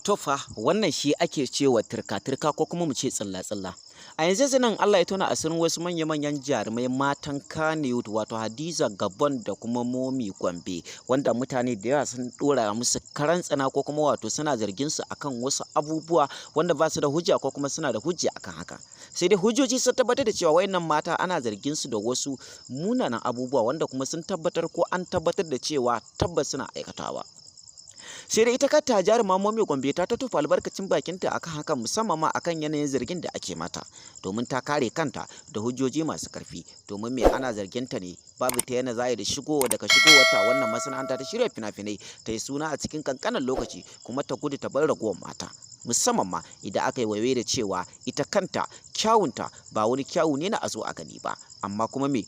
To fa wannan shi ake cewa turka-turka ko kuma mu ce tsilla-tsilla. A yanzu nan Allah ya tona asirin wasu manya-manyan jarumai matan Kannywood wato Hadiza Gabon da kuma Momi Gombe wanda mutane da yawa sun dora musu karan tsana ko kuma wato suna zargin su akan wasu abubuwa wanda ba su da hujja ko kuma suna da hujja akan haka. Sai dai hujjoji sun tabbatar da cewa wayannan mata ana zargin su da wasu munanan abubuwa wanda kuma sun tabbatar ko an tabbatar da cewa tabbas suna aikatawa. Sai dai ita kanta jaruma Momi Gombe ta tofa albarkacin bakinta akan hakan musamman ma akan yanayin zargin da ake mata domin ta kare kanta da hujjoji masu karfi domin me ana zargin ta ne babu ta yana zai da daga shigowarta wannan masana'anta ta shirya fina-finai ta yi suna a cikin kankanin lokaci kuma ta gudu ta bar ragowar mata musamman ma idan aka yi waiwaye da cewa ita kanta kyawunta ba wani kyawu ne na a zo a gani ba amma kuma me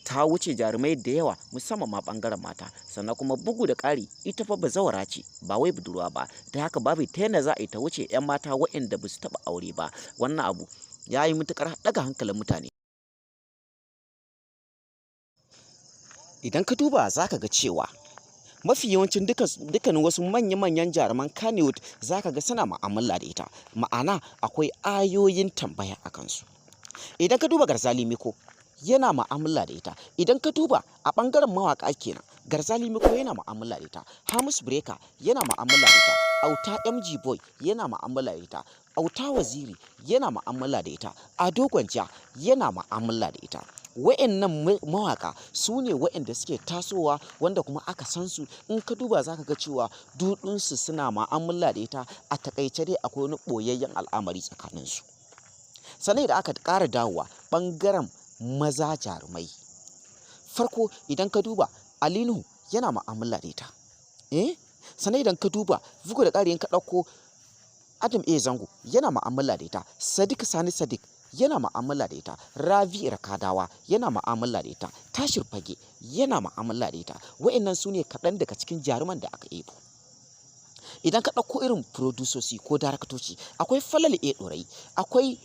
ta wuce jarumai da yawa musamman ma bangaren mata sannan kuma bugu da ƙari ita fa bazawara ce ba wai budurwa ba ta haka babu ta yana za a yi ta wuce 'yan mata waɗanda ba su taɓa aure ba wannan abu ya yi matuƙar ɗaga hankalin mutane. Idan ka duba za ka ga cewa mafi yawancin dukkanin wasu manya-manyan jaruman Kannywood za ka ga suna mu'amala da ita ma'ana akwai ayoyin tambaya a kansu. Idan ka duba Garzali Miko yana mu'amala da ita idan ka duba a ɓangaren mawaƙa kenan Garzali Miko yana mu'amala da ita Hamis Breaker yana mu'amala da ita Auta MG Boy yana mu'amala da ita Auta Waziri yana mu'amala da ita Ado Gwanja yana mu'amala da ita wa'annan mawaƙa su ne wa'anda suke tasowa wanda kuma aka san su in ka duba za ka ga cewa dudunsu suna mu'amala da ita a takaice dai akwai wani ɓoyayyen al'amari tsakaninsu sannan da aka ƙara dawowa ɓangaren maza jarumai farko idan ka duba Alinu yana mu'amala da ita sannan idan ka duba bugu da ƙari in ka ɗauko Adam A Zango yana mu'amala da ita Sadiq Sani Sadiq yana mu'amala da ita Ravi Rakadawa yana mu'amala da ita Tashir Fage yana mu'amala da ita wa'annan su ne kaɗan daga cikin jaruman da aka ebo idan ka ɗauko irin furodusosi ko daraktoci akwai Falal A Ɗorai akwai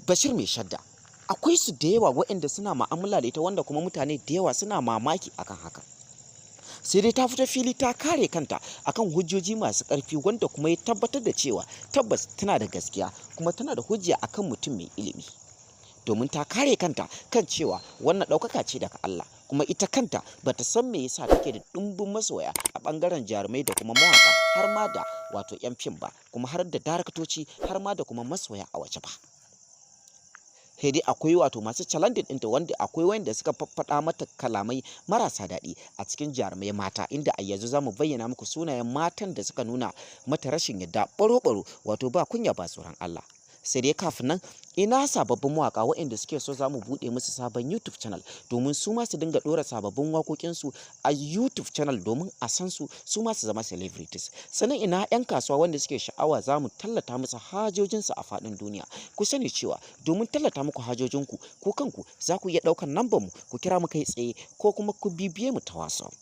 Bashir Mai Shadda akwai su da yawa waɗanda suna mu'amala da ita wanda kuma mutane da yawa suna mamaki akan haka sai dai ta fito fili ta kare kanta akan hujjoji masu ƙarfi wanda kuma ya tabbatar da cewa tabbas tana da gaskiya kuma tana da hujja akan mutum mai ilimi domin ta kare kanta kan cewa wannan ɗaukaka ce daga Allah kuma ita kanta bata san me yasa take da ɗumbin masoya a ɓangaren jarumai da kuma mawaƙa har ma da wato 'yan fim ba kuma har da daraktoci har ma da kuma masoya a waje ba. Sai dai akwai wato masu challenging ɗinta wanda akwai wanda suka faffaɗa mata kalamai marasa daɗi a cikin jarumai mata inda a yanzu za mu bayyana muku sunayen matan da suka nuna mata rashin yadda ɓaro-ɓaro wato ba kunya ba tsoron Allah. Sai dai kafin nan ina sababbin mawaƙa waɗanda suke so za mu buɗe musu sabon YouTube channel domin su ma su dinga ɗora sababbin waƙoƙinsu a YouTube channel domin a san su su ma su zama celebrities sannan ina 'yan kasuwa wanda suke sha'awa za mu tallata musu hajojinsu a faɗin duniya ku sani cewa domin tallata muku hajojinku ku kanku za ku iya ɗaukar nambar mu ku kira mu kai tsaye ko kuma ku bibiye mu ta WhatsApp.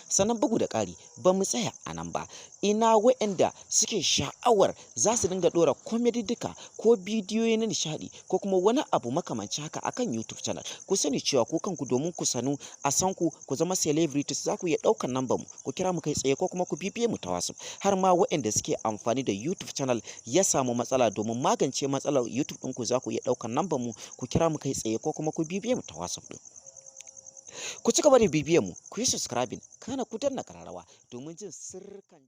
Sannan bugu da ƙari ba mu tsaya a nan ba ina waɗanda suke sha'awar za su dinga ɗora komedidika ko bidiyoyi na nishaɗi ko kuma wani abu makamanci haka akan YouTube channel ku sani cewa ku kanku domin ku sanu a san ku zama celebrities za ku iya ɗaukar nambar mu ku kira mu kai tsaye ko kuma ku bibiye mu ta WhatsApp har ma waɗanda suke amfani da YouTube channel ya samu matsala domin magance matsalar YouTube ɗinku za ku iya ɗaukar nambar mu ku kira mu kai tsaye ko kuma ku bibiye mu ta WhatsApp ɗin. Ku ci gaba da bibiyar mu, ku yi subscribing, kana ku danna ƙararrawa domin jin sirrikan